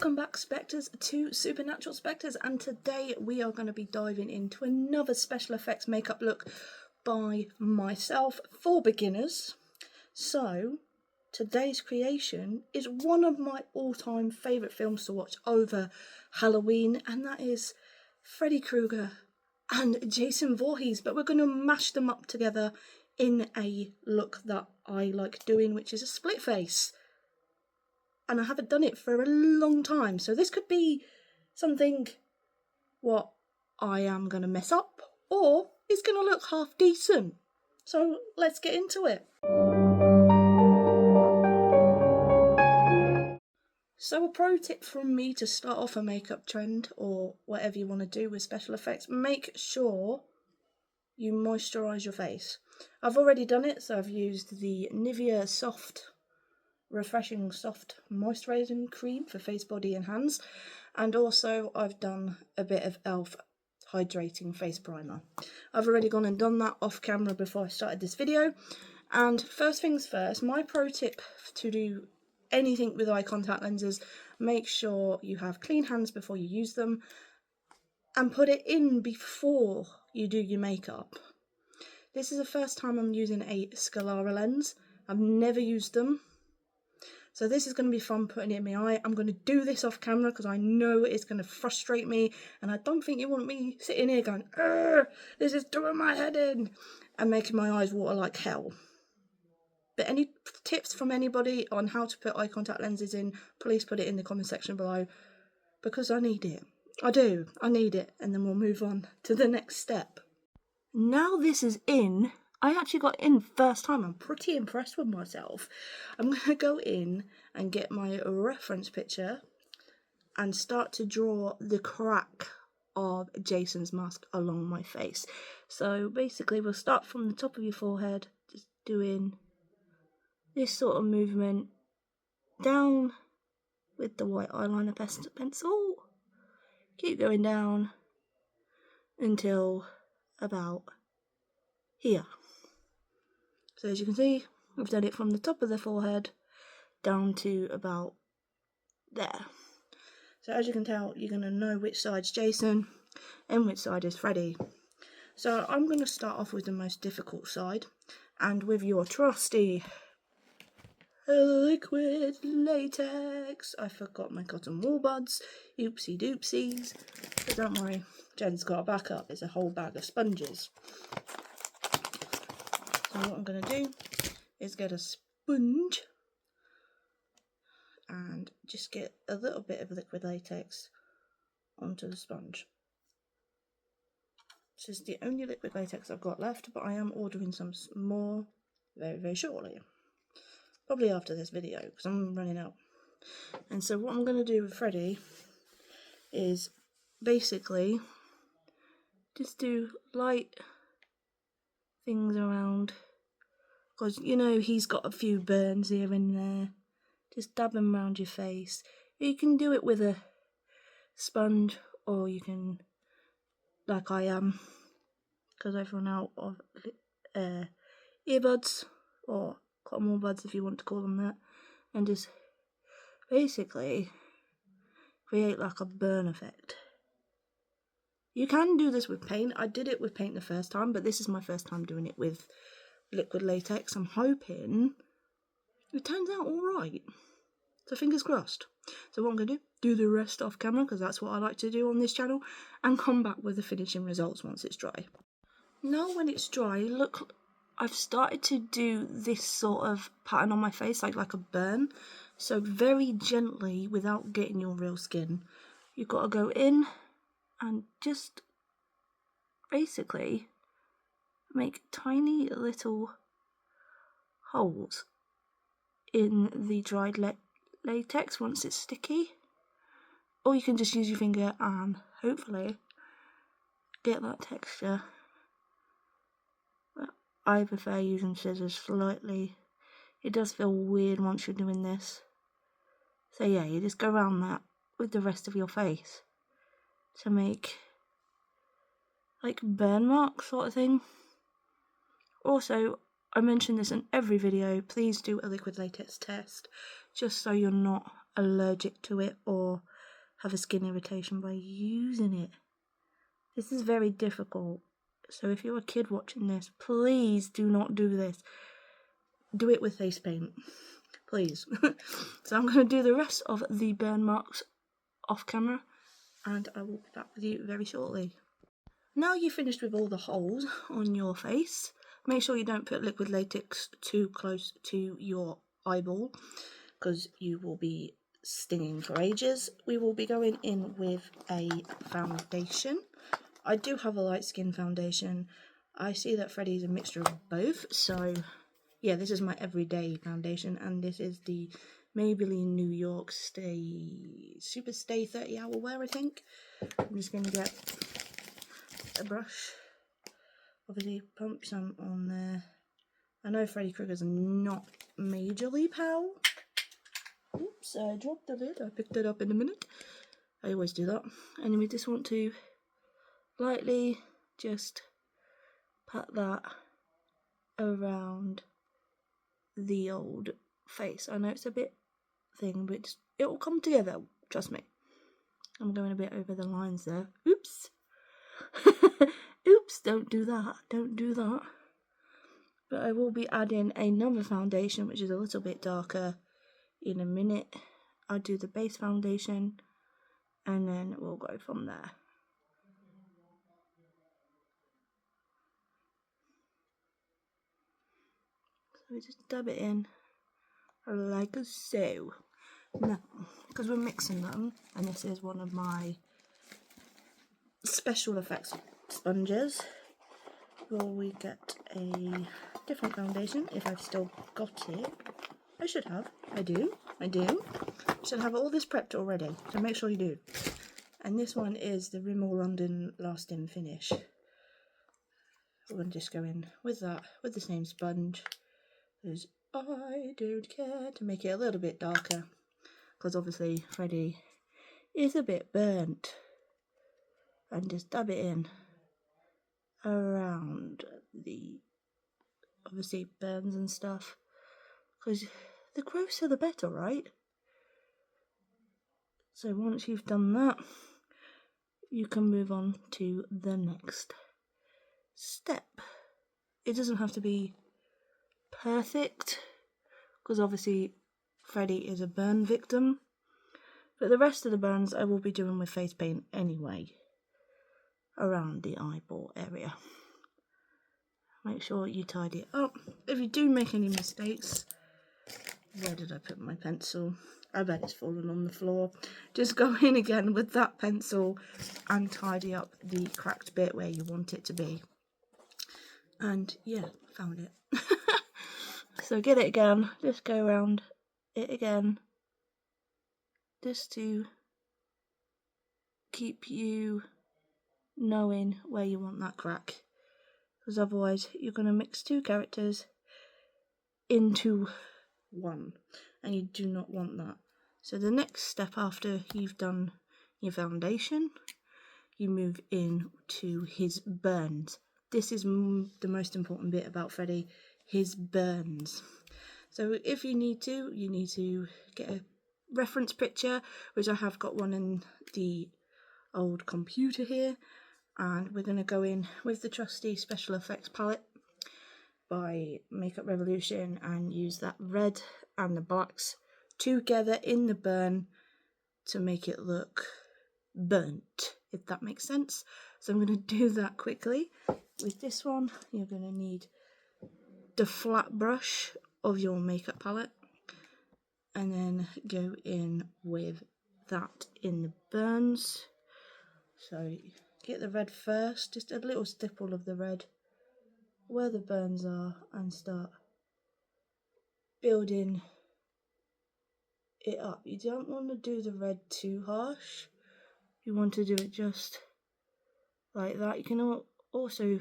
Welcome back, Specters, to Supernatural Specters, and today we are going to be diving into another special effects makeup look by myself for beginners. So, today's creation is one of my all-time favourite films to watch over Halloween, and that is Freddy Krueger and Jason Voorhees, but we're going to mash them up together in a look that I like doing, which is a split face. And I haven't done it for a long time, so this could be something what I am going to mess up, or it's going to look half decent. So let's get into it. So a pro tip from me to start off a makeup trend, or whatever you want to do with special effects, make sure you moisturise your face. I've already done it, so I've used the Nivea Refreshing Soft Moisturising Cream for face, body and hands, and also I've done a bit of e.l.f. Hydrating Face Primer. I've already gone and done that off camera before I started this video. And first things first, my pro tip to do anything with eye contact lenses, make sure you have clean hands before you use them and put it in before you do your makeup. This is the first time I'm using a Scalera lens. I've never used them. So this is going to be fun putting it in my eye. I'm going to do this off camera because I know it's going to frustrate me. And I don't think you want me sitting here going, this is doing my head in, and making my eyes water like hell. But any tips from anybody on how to put eye contact lenses in, please put it in the comment section below. Because I need it. I do. I need it. And then we'll move on to the next step. Now this is in. I actually got in first time. I'm pretty impressed with myself. I'm going to go in and get my reference picture and start to draw the crack of Jason's mask along my face. So basically we'll start from the top of your forehead, just doing this sort of movement down with the white eyeliner pencil. Keep going down until about here. So as you can see, I've done it from the top of the forehead down to about there. So as you can tell, you're going to know which side's Jason and which side is Freddy. So I'm going to start off with the most difficult side, and with your trusty liquid latex. I forgot my cotton wool buds. Oopsie doopsies. But don't worry, Jen's got a backup. It's a whole bag of sponges. So what I'm going to do is get a sponge and just get a little bit of liquid latex onto the sponge. This is the only liquid latex I've got left, but I am ordering some more very, very shortly. Probably after this video, because I'm running out. And so what I'm going to do with Freddy is basically just do light things around, because you know he's got a few burns here and there. Just dab them around your face. You can do it with a sponge, or you can, like I am, because I've run out of earbuds, or cotton wool buds if you want to call them that, and just basically create like a burn effect. You can do this with paint. I did it with paint the first time, but this is my first time doing it with liquid latex. I'm hoping it turns out alright. So fingers crossed. So what I'm going to do the rest off camera, because that's what I like to do on this channel, and come back with the finishing results once it's dry. Now when it's dry, look, I've started to do this sort of pattern on my face, like a burn. So very gently, without getting your real skin, you've got to go in and just basically make tiny little holes in the dried latex once it's sticky. Or you can just use your finger and hopefully get that texture. But I prefer using scissors slightly. It does feel weird once you're doing this. So yeah, you just go around that with the rest of your face to make like burn marks sort of thing. Also, I mention this in every video, please do a liquid latex test just so you're not allergic to it or have a skin irritation by using it. This is very difficult. So if you're a kid watching this, please do not do this. Do it with face paint, please. So I'm going to do the rest of the burn marks off camera, and I will be back with you very shortly. Now you've finished with all the holes on your face, make sure you don't put liquid latex too close to your eyeball, because you will be stinging for ages. We will be going in with a foundation. I do have a light skin foundation. I see that Freddy's a mixture of both, so yeah, this is my everyday foundation, and this is the Maybelline New York Super Stay 30 Hour Wear, I think. I'm just going to get a brush, obviously pump some on there. I know Freddy Krueger's not majorly pale. Oops, I dropped the lid, I picked it up in a minute. I always do that. And we just want to lightly just pat that around the old face. I know it's a bit thing, but it will come together, trust me. I'm going a bit over the lines there. Oops. Oops, don't do that, don't do that. But I will be adding another foundation which is a little bit darker in a minute. I'll do the base foundation and then we'll go from there. So we just dab it in like so. Now, because we're mixing them, and this is one of my special effects sponges, will we get a different foundation if I've still got it. I should have. I do. Should have all this prepped already, so make sure you do. And this one is the Rimmel London Lasting Finish. We're going to just go in with that, with the same sponge, because I don't care, to make it a little bit darker, because obviously Freddy is a bit burnt. And just dab it in around the, obviously, burns and stuff, because the grosser the better, right? So once you've done that, you can move on to the next step. It doesn't have to be perfect, because obviously Freddy is a burn victim, but the rest of the burns I will be doing with face paint anyway, around the eyeball area. Make sure you tidy it up. If you do make any mistakes, where did I put my pencil? I bet it's fallen on the floor. Just go in again with that pencil and tidy up the cracked bit where you want it to be. And yeah, found it. So get it again, just go around it again, just to keep you knowing where you want that crack, because otherwise you're going to mix two characters into one, and you do not want that. So the next step after you've done your foundation, you move in to his burns. This is the most important bit about Freddy, his burns. So if you need to get a reference picture, which I have got one in the old computer here, and we're going to go in with the trusty special effects palette by Makeup Revolution and use that red and the blacks together in the burn to make it look burnt, if that makes sense. So I'm going to do that quickly. With this one, you're going to need the flat brush of your makeup palette, and then go in with that in the burns. So get the red first, just a little stipple of the red where the burns are, and start building it up. You don't want to do the red too harsh, you want to do it just like that. You can also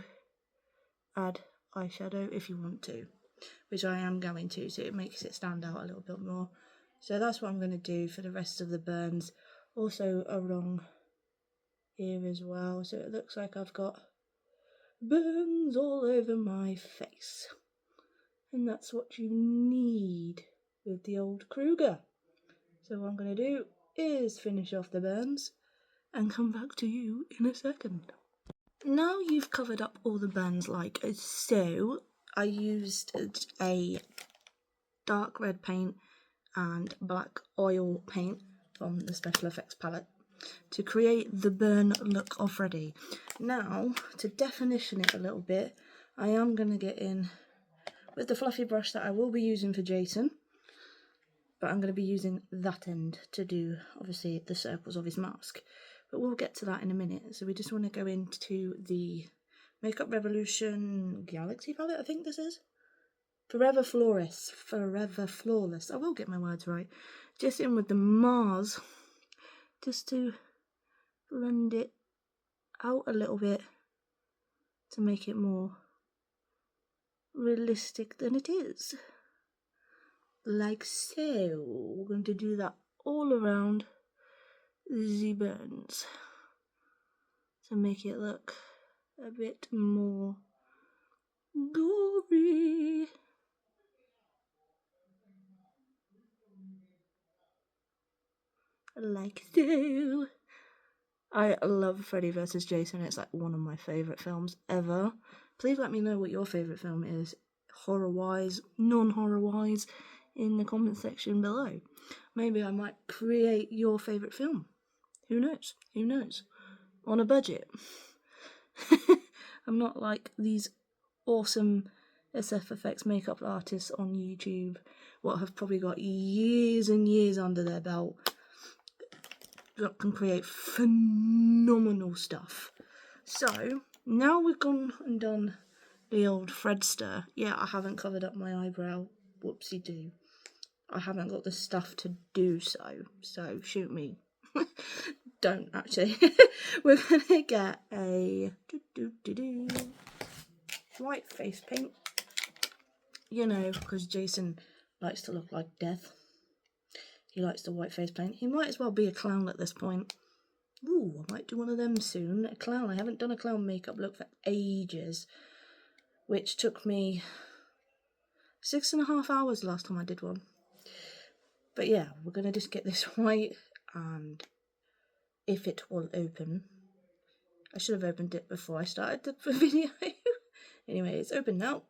add eyeshadow if you want to, which I am going to, so it makes it stand out a little bit more. So that's what I'm going to do for the rest of the burns, also along here as well, so it looks like I've got burns all over my face. And that's what you need with the old Krueger. So what I'm going to do is finish off the burns and come back to you in a second. Now you've covered up all the burns like so, I used a dark red paint and black oil paint from the special effects palette to create the burn look of Freddy. Now, to definition it a little bit, I am going to get in with the fluffy brush that I will be using for Jason, but I'm going to be using that end to do, obviously, the circles of his mask. But we'll get to that in a minute. So we just want to go into the Makeup Revolution Galaxy palette, I think this is. Forever Flawless. Forever Flawless. I will get my words right. Just in with the Mars, just to blend it out a little bit to make it more realistic than it is. Like so. We're going to do that all around the burns to make it look a bit more gory. Like so. I love Freddy vs. Jason. It's like one of my favourite films ever. Please let me know what your favourite film is, horror-wise, non-horror-wise, in the comment section below. Maybe I might create your favourite film. Who knows? Who knows? On a budget. I'm not like these awesome SF effects makeup artists on YouTube, what have probably got years and years under their belt, that can create phenomenal stuff. So, now we've gone and done the old Fredster. Yeah, I haven't covered up my eyebrow. Whoopsie-doo. I haven't got the stuff to do so shoot me. Don't, actually. We're going to get a white face paint. You know, because Jason likes to look like death. He likes the white face paint. He might as well be a clown at this point. Ooh, I might do one of them soon. A clown. I haven't done a clown makeup look for ages. Which took me 6.5 hours the last time I did one. But yeah, we're going to just get this white, and if it will open. I should have opened it before I started the video. Anyway, it's open now.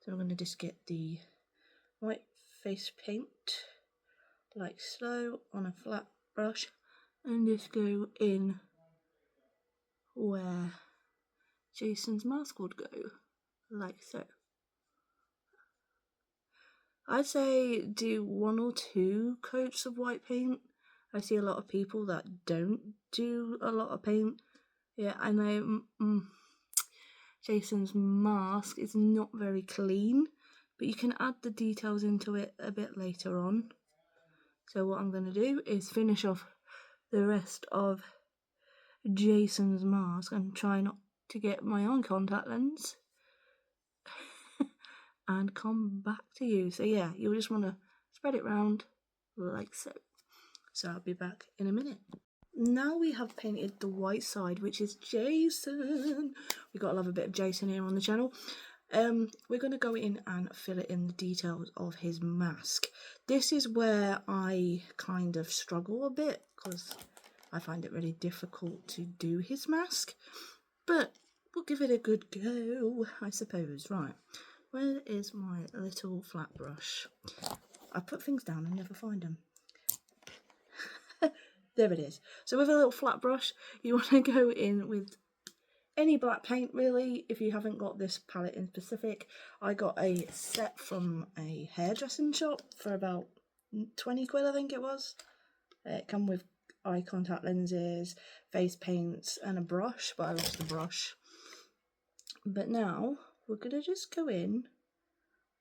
So I'm going to just get the white face paint, like so, on a flat brush, and just go in where Jason's mask would go, like so. I'd say do 1 or 2 coats of white paint. I see a lot of people that don't do a lot of paint. Yeah, I know Jason's mask is not very clean, but you can add the details into it a bit later on. So what I'm going to do is finish off the rest of Jason's mask and try not to get my own contact lens and come back to you. So yeah, you'll just want to spread it round like so. So I'll be back in a minute. Now we have painted the white side, which is Jason. We've got to love a bit of Jason here on the channel. We're going to go in and fill in the details of his mask. This is where I kind of struggle a bit, because I find it really difficult to do his mask. But we'll give it a good go, I suppose. Right, where is my little flat brush? I put things down and never find them. There it is. So with a little flat brush, you want to go in with any black paint, really, if you haven't got this palette in specific. I got a set from a hairdressing shop for about 20 quid, I think it was. It come with eye contact lenses, face paints, and a brush, but I lost the brush. But now, we're going to just go in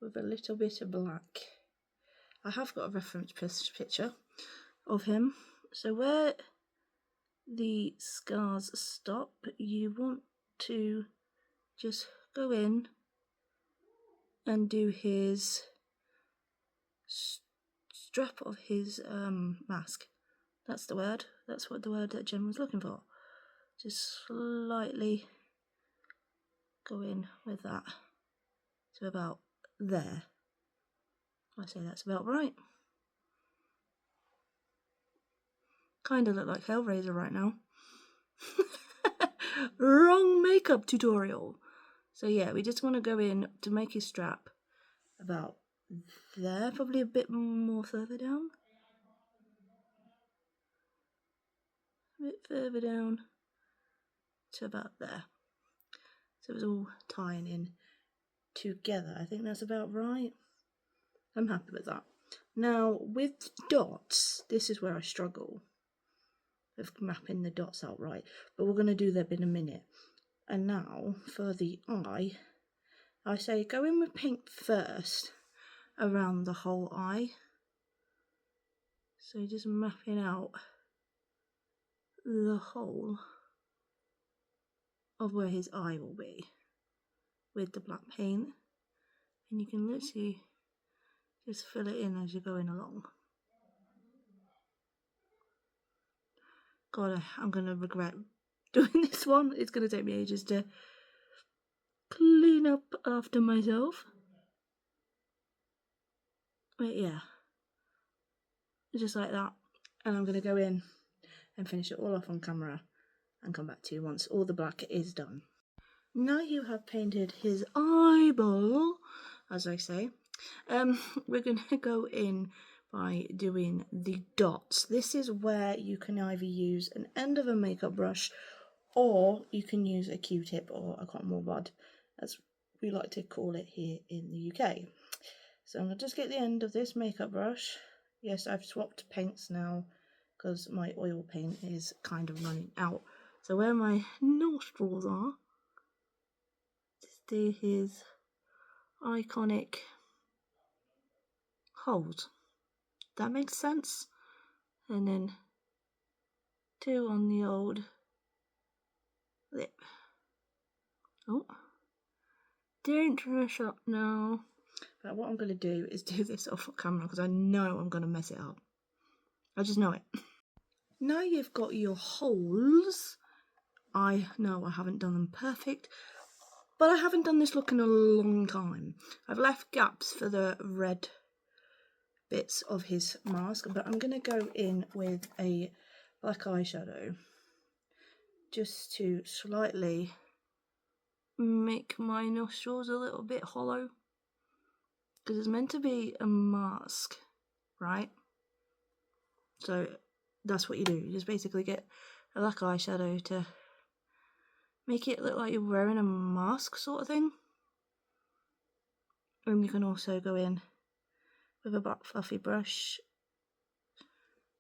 with a little bit of black. I have got a reference picture of him. So where the scars stop, you want to just go in and do his strap of his mask. That's the word. That's what the word that Jen was looking for. Just slightly go in with that to about there. I say that's about right. Kind of look like Hellraiser right now. Wrong makeup tutorial. So yeah, we just want to go in to make his strap about there, probably a bit more further down. A bit further down to about there. So it's all tying in together. I think that's about right. I'm happy with that. Now with dots, this is where I struggle with mapping the dots out right, but we're going to do that in a minute. And now for the eye, I say go in with pink first around the whole eye. So just mapping out the whole of where his eye will be with the black paint, and you can literally just fill it in as you're going along. God, I'm gonna regret doing this one. It's gonna take me ages to clean up after myself. But yeah, just like that. And I'm gonna go in and finish it all off on camera and come back to you once all the black is done. Now you have painted his eyeball, as I say, we're going to go in by doing the dots. This is where you can either use an end of a makeup brush or you can use a Q-tip or a cotton wool rod, as we like to call it here in the UK. So I'm going to just get the end of this makeup brush. Yes, I've swapped paints now because my oil paint is kind of running out. So where my nostrils are, just do his iconic holes. That makes sense. And then 2 on the old lip. Oh, don't rush up now. But what I'm going to do is do this off camera because I know I'm going to mess it up. I just know it. Now you've got your holes. I know I haven't done them perfect, but I haven't done this look in a long time. I've left gaps for the red bits of his mask, but I'm going to go in with a black eyeshadow just to slightly make my nostrils a little bit hollow, because it's meant to be a mask, right? So that's what you do. You just basically get a black eyeshadow to make it look like you're wearing a mask sort of thing. And you can also go in with a black fluffy brush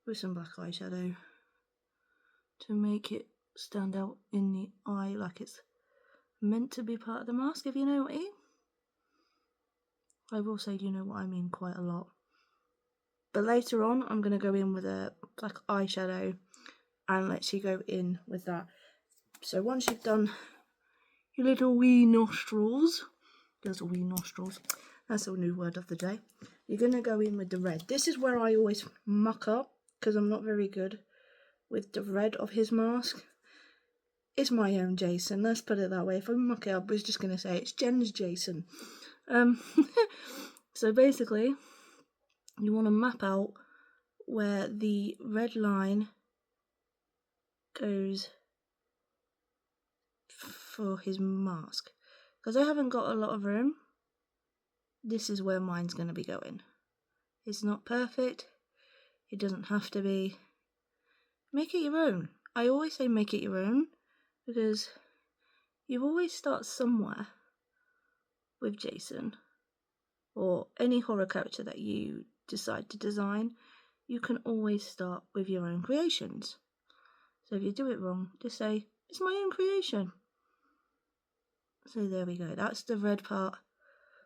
with some black eyeshadow to make it stand out in the eye like it's meant to be part of the mask, if you know what I mean. I will say you know what I mean quite a lot. But later on I'm going to go in with a black eyeshadow and let you go in with that. So once you've done your little wee nostrils, those are wee nostrils, that's a new word of the day, you're going to go in with the red. This is where I always muck up because I'm not very good with the red of his mask. It's my own Jason, let's put it that way. If I muck it up, I was just going to say it's Jen's Jason. So basically, you want to map out where the red line goes for his mask. Because I haven't got a lot of room, this is where mine's going to be going. It's not perfect, it doesn't have to be. Make it your own. I always say make it your own, because you always start somewhere with Jason, or any horror character that you decide to design. You can always start with your own creations. So if you do it wrong, just say, it's my own creation. So there we go, that's the red part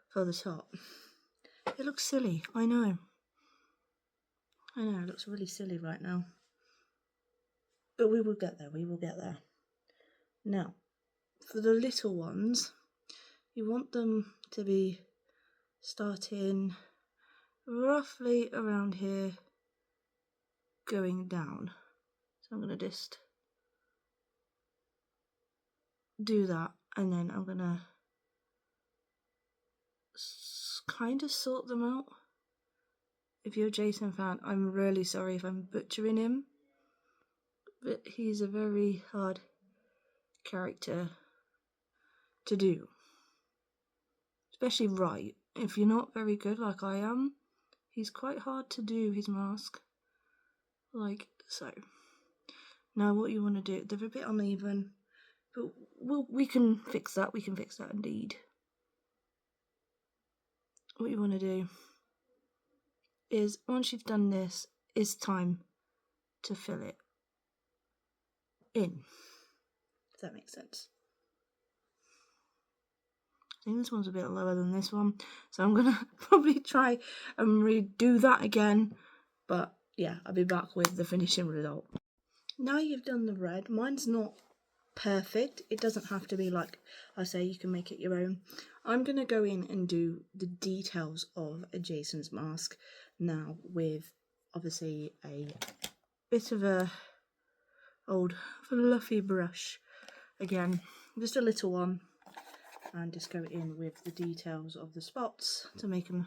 for the top. It looks silly, I know, it looks really silly right now. But we will get there, we will get there. Now, for the little ones, you want them to be starting roughly around here, going down. So I'm going to just do that, and then I'm going to kind of sort them out. If you're a Jason fan, I'm really sorry if I'm butchering him. but he's a very hard character to do, especially right. If you're not very good like I am, he's quite hard to do his mask, like so. Now what you want to do, they're a bit uneven, but we can fix that. We can fix that indeed. What you want to do is, once you've done this, it's time to fill it in. If that makes sense. I think this one's a bit lower than this one, so I'm gonna probably try and redo that again. But yeah, I'll be back with the finishing result. Now you've done the red, mine's not perfect. It doesn't have to be like I say, you can make it your own. I'm gonna go in and do the details of Jason's mask now with obviously a bit of a old fluffy brush. Again, just a little one, and just go in with the details of the spots to make them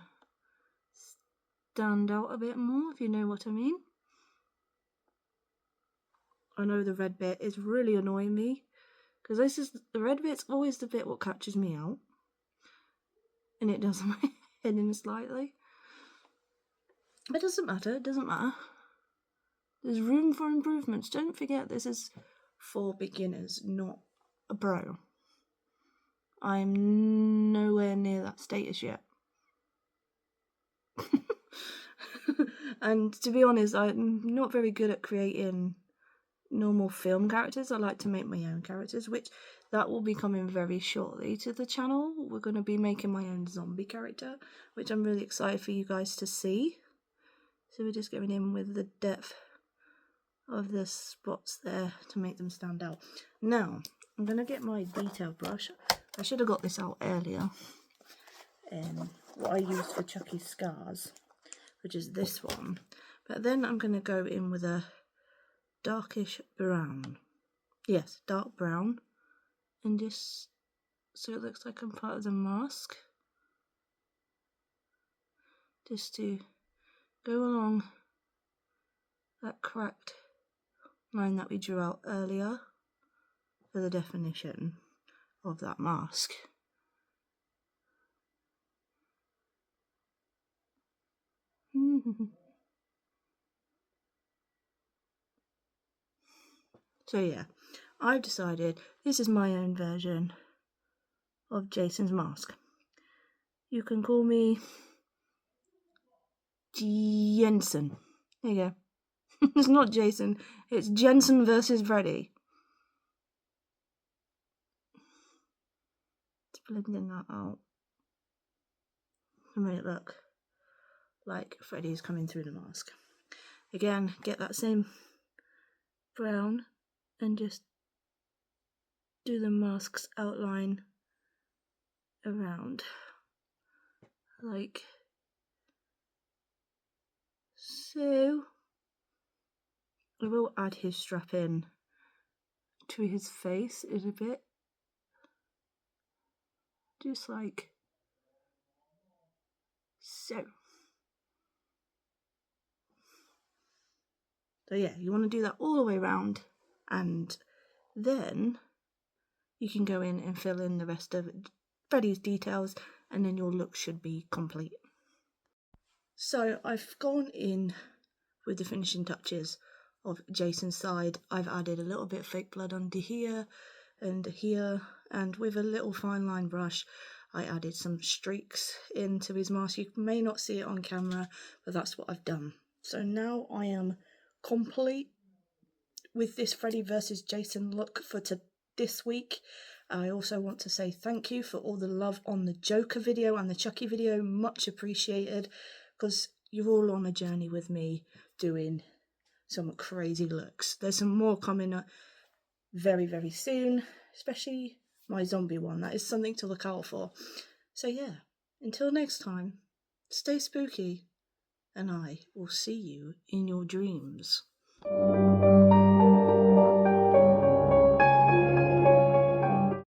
stand out a bit more, if you know what I mean. I know the red bit is really annoying me, because this is the red bit's always the bit what catches me out, and it does my head in slightly. But it doesn't matter, it doesn't matter. There's room for improvements. Don't forget, this is for beginners, not a pro. I'm nowhere near that status yet. And to be honest, I'm not very good at creating normal film characters. I like to make my own characters, which that will be coming very shortly to the channel. We're going to be making my own zombie character, which I'm really excited for you guys to see. So we're just going in with the depth of the spots there to make them stand out. Now, I'm going to get my detail brush. I should have got this out earlier. What I use for Chucky's scars, which is this one. But then I'm going to go in with a darkish brown. Yes, dark brown. And just so it looks like I'm part of the mask. Just to go along that cracked line that we drew out earlier for the definition of that mask. So yeah, I've decided this is my own version of Jason's mask. You can call me Jensen. There you go. It's not Jason, it's Jensen versus Freddy. Just blending that out to make it look like Freddy's coming through the mask. Again, get that same brown and just do the mask's outline around, like so. I will add his strap in to his face in a bit, just like so. So yeah, you want to do that all the way around, and then you can go in and fill in the rest of Freddy's details, and then your look should be complete. So I've gone in with the finishing touches of Jason's side. I've added a little bit of fake blood under here, and with a little fine line brush I added some streaks into his mask. You may not see it on camera, but that's what I've done. So now I am complete with this Freddy vs Jason look for this week. I also want to say thank you for all the love on the Joker video and the Chucky video, much appreciated, because you're all on a journey with me doing some crazy looks. There's some more coming up very, very soon, especially my zombie one. That is something to look out for. So yeah, until next time, stay spooky, and I will see you in your dreams.